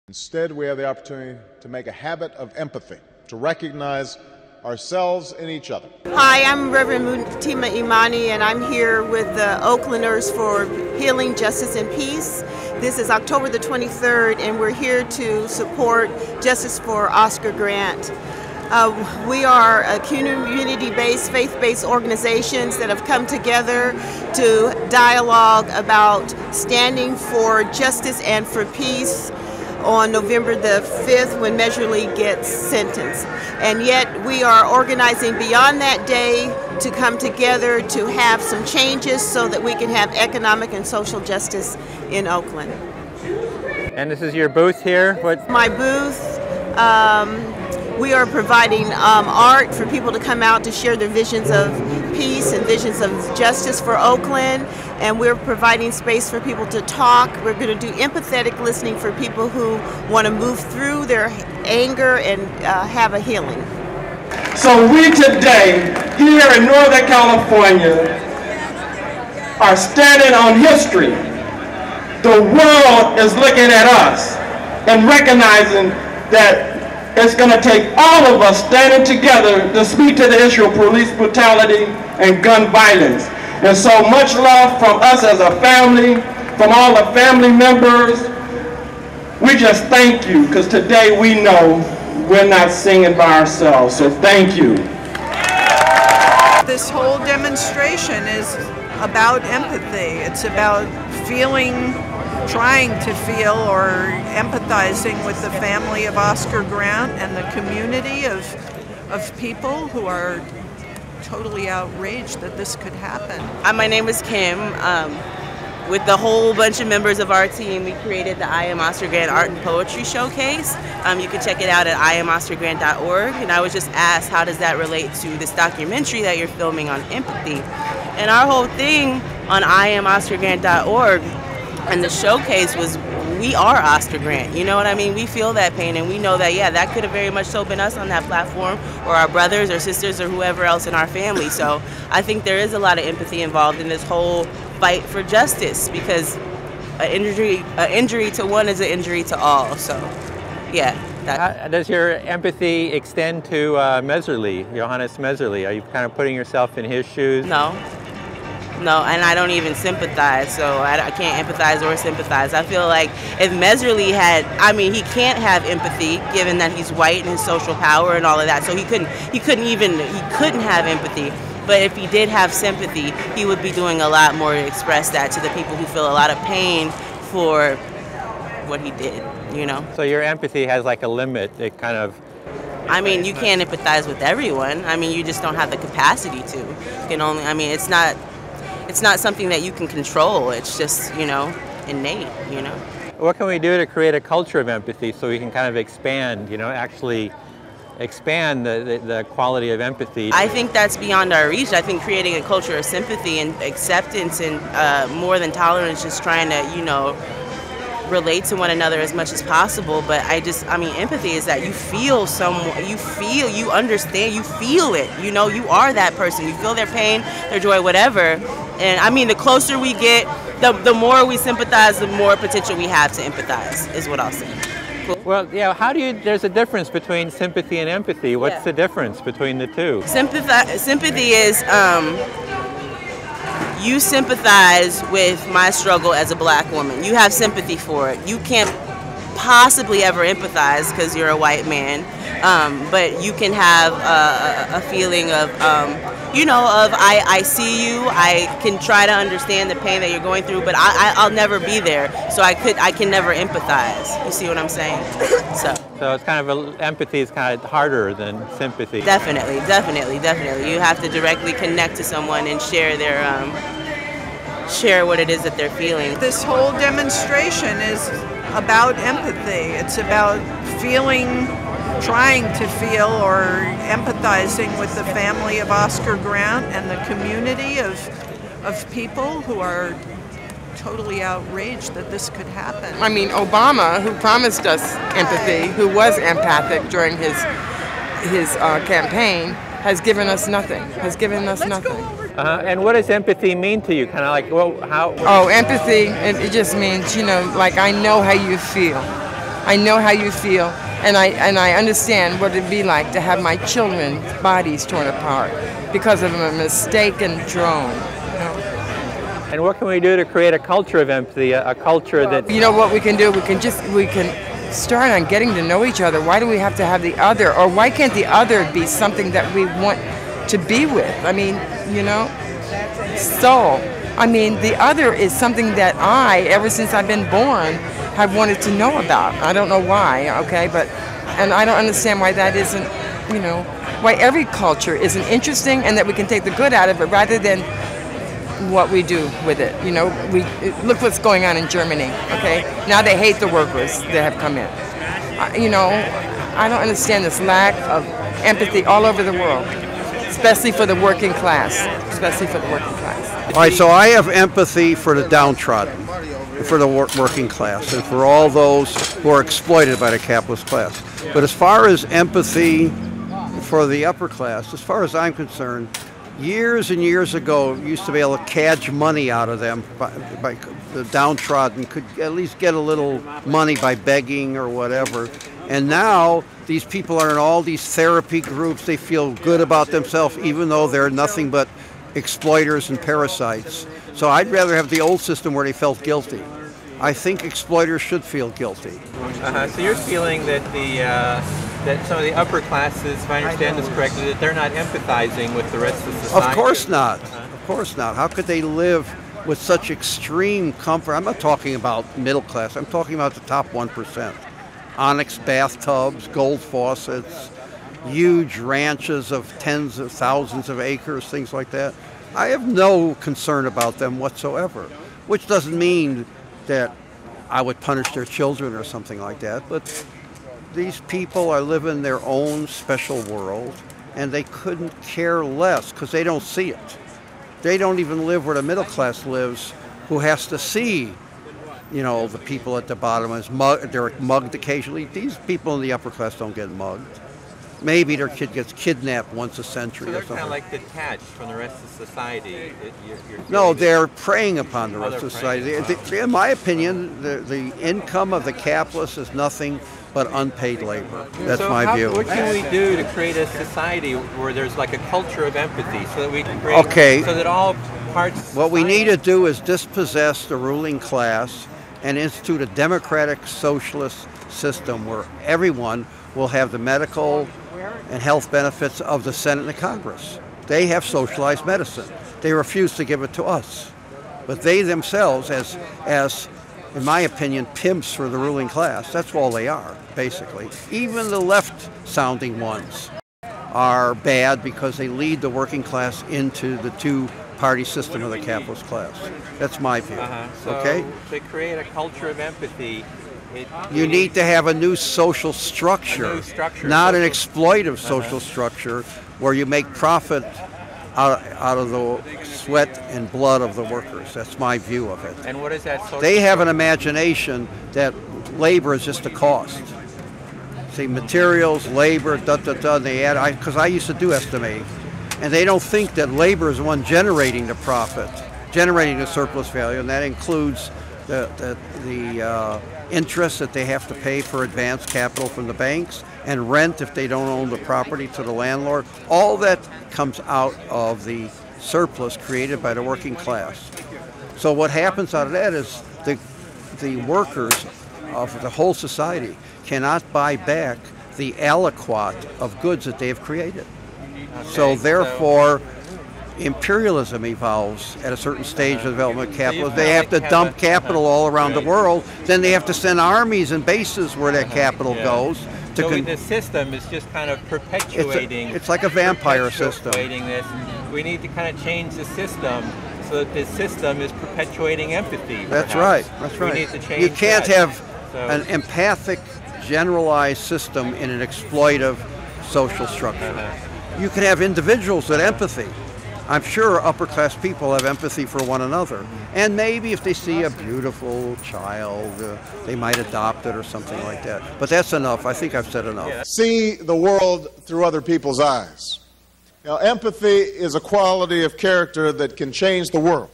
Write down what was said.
Instead, we have the opportunity to make a habit of empathy, to recognize ourselves in each other. Hi, I'm Reverend Mutima Imani, and I'm here with the Oaklanders for Healing, Justice, and Peace. This is October the 23rd, and we're here to support Justice for Oscar Grant. We are a community-based, faith-based organizations that have come together to dialogue about standing for justice and for peace on November the 5th when Measure Lee gets sentenced. And yet we are organizing beyond that day to come together to have some changes so that we can have economic and social justice in Oakland. And this is your booth here? What? My booth, we are providing art for people to come out to share their visions of peace and visions of justice for Oakland, and we're providing space for people to talk. We're going to do empathetic listening for people who want to move through their anger and have a healing. So we today, here in Northern California, are standing on history. The world is looking at us and recognizing that it's going to take all of us standing together to speak to the issue of police brutality and gun violence. And so much love from us as a family, from all the family members. We just thank you, because today we know we're not singing by ourselves. So thank you. This whole demonstration is about empathy. It's about trying to feel or empathizing with the family of Oscar Grant and the community of people who are totally outraged that this could happen. My name is Kim. With the whole bunch of members of our team, we created the I Am Oscar Grant Art and Poetry Showcase. You can check it out at IamOscarGrant.org. And I was just asked, how does that relate to this documentary that you're filming on empathy? And our whole thing on IamOscarGrant.org and the showcase was, we are Oscar Grant, you know what I mean? We feel that pain, and we know that, yeah, that could have very much so been us on that platform, or our brothers or sisters or whoever else in our family. So I think there is a lot of empathy involved in this whole fight for justice, because an injury to one is an injury to all. So yeah. Does your empathy extend to Measure Lee, Johannes Measure Lee? Are you kind of putting yourself in his shoes? No, and I don't even sympathize, so I can't empathize or sympathize. I feel like if Measure Lee had, he can't have empathy given that he's white and his social power and all of that, so he couldn't have empathy. But if he did have sympathy, he would be doing a lot more to express that to the people who feel a lot of pain for what he did, you know? So your empathy has like a limit, it kind of... you can't empathize with everyone. You just don't have the capacity to. You can only, it's not something that you can control. It's just, innate, What can we do to create a culture of empathy so we can kind of expand, actually expand the quality of empathy? I think that's beyond our reach. I think creating a culture of sympathy and acceptance and more than tolerance, just trying to, relate to one another as much as possible. But empathy is that you feel you understand, you feel it, you are that person. You feel their pain, their joy, whatever. And the closer we get, the more we sympathize, the more potential we have to empathize, is what I'll say. Cool. Well, yeah, there's a difference between sympathy and empathy. What's the difference between the two? Sympathy is, you sympathize with my struggle as a black woman. You have sympathy for it. You can't possibly ever empathize because you're a white man, but you can have a feeling of, I see you, I can try to understand the pain that you're going through, but I'll never be there, so I can never empathize. You see what I'm saying? So it's kind of empathy is kind of harder than sympathy. Definitely. You have to directly connect to someone and share share what it is that they're feeling. This whole demonstration is about empathy. It's about trying to feel or empathizing with the family of Oscar Grant and the community of people who are totally outraged that this could happen. Obama, who promised us empathy, who was empathic during his campaign, has given us nothing. And what does empathy mean to you? Kind of like, how? Oh, empathy, it just means, I know how you feel. I know how you feel, and I understand what it'd be like to have my children's bodies torn apart because of a mistaken drone. And what can we do to create a culture of empathy, a culture that... You know what we can do? We can start on getting to know each other. Why do we have to have the other? Or why can't the other be something that we want to be with? I mean, you know, the other is something that ever since I've been born, have wanted to know about. I don't know why, okay, and I don't understand why that isn't, you know, why every culture isn't interesting and that we can take the good out of it rather than what we do with it. You know, look what's going on in Germany, okay? Now they hate the workers that have come in. You know, I don't understand this lack of empathy all over the world, especially for the working class, All right, so I have empathy for the downtrodden, for the working class, and for all those who are exploited by the capitalist class. But as far as empathy for the upper class, as far as I'm concerned, years and years ago, you used to be able to cadge money out of them. By the downtrodden could at least get a little money by begging or whatever. And now these people are in all these therapy groups. They feel good about themselves, even though they're nothing but exploiters and parasites. So I'd rather have the old system where they felt guilty. I think exploiters should feel guilty. So you're feeling that that some of the upper classes, if I understand this correctly, that they're not empathizing with the rest of society? Of course not. Of course not. How could they live with such extreme comfort? I'm not talking about middle class. I'm talking about the top 1%. Onyx bathtubs, gold faucets, huge ranches of tens of thousands of acres, things like that. I have no concern about them whatsoever, which doesn't mean that I would punish their children or something like that, but these people are living their own special world, and they couldn't care less because they don't see it. They don't even live where the middle class lives, who has to see, you know, the people at the bottom they're mugged occasionally. These people in the upper class don't get mugged. Maybe their kid gets kidnapped once a century or something. So they're kind of like detached from the rest of society. No, they're preying upon the rest of society. In my opinion, the income of the capitalists is nothing but unpaid labor. That's my view. What can we do to create a society where there's like a culture of empathy so that we can create, so that all parts... What we need to do is dispossess the ruling class and institute a democratic socialist system where everyone will have the medical and health benefits of the Senate and the Congress. They have socialized medicine. They refuse to give it to us. But they themselves, as in my opinion, pimps for the ruling class, that's all they are, basically. Even the left-sounding ones are bad because they lead the working class into the two-party system of the capitalist class. That's my view. Okay? To create a culture of empathy, you need to have a new social structure, not an exploitive social structure where you make profit out of the sweat and blood of the workers. That's my view of it. And what is that social They have an imagination that labor is just a cost. See, materials, labor, they add, because I used to do estimating, and they don't think that labor is the one generating the profit, generating the surplus value, and that includes the interest that they have to pay for advanced capital from the banks and rent if they don't own the property to the landlord. All that comes out of the surplus created by the working class. So what happens out of that is the workers of the whole society cannot buy back the aliquot of goods that they've created. So therefore, imperialism evolves at a certain stage of development of capitalism. They have to dump capital all around the world. Then they have to send armies and bases where that capital goes. So the system is just kind of perpetuating. It's like a vampire system. This. We need to kind of change the system so that the system is perpetuating empathy. That's right. That's right. We need to change You can't have an empathic, generalized system in an exploitive social structure. You can have individuals with empathy. I'm sure upper-class people have empathy for one another. And maybe if they see a beautiful child, they might adopt it or something like that. But that's enough. I think I've said enough. See the world through other people's eyes. Now, empathy is a quality of character that can change the world.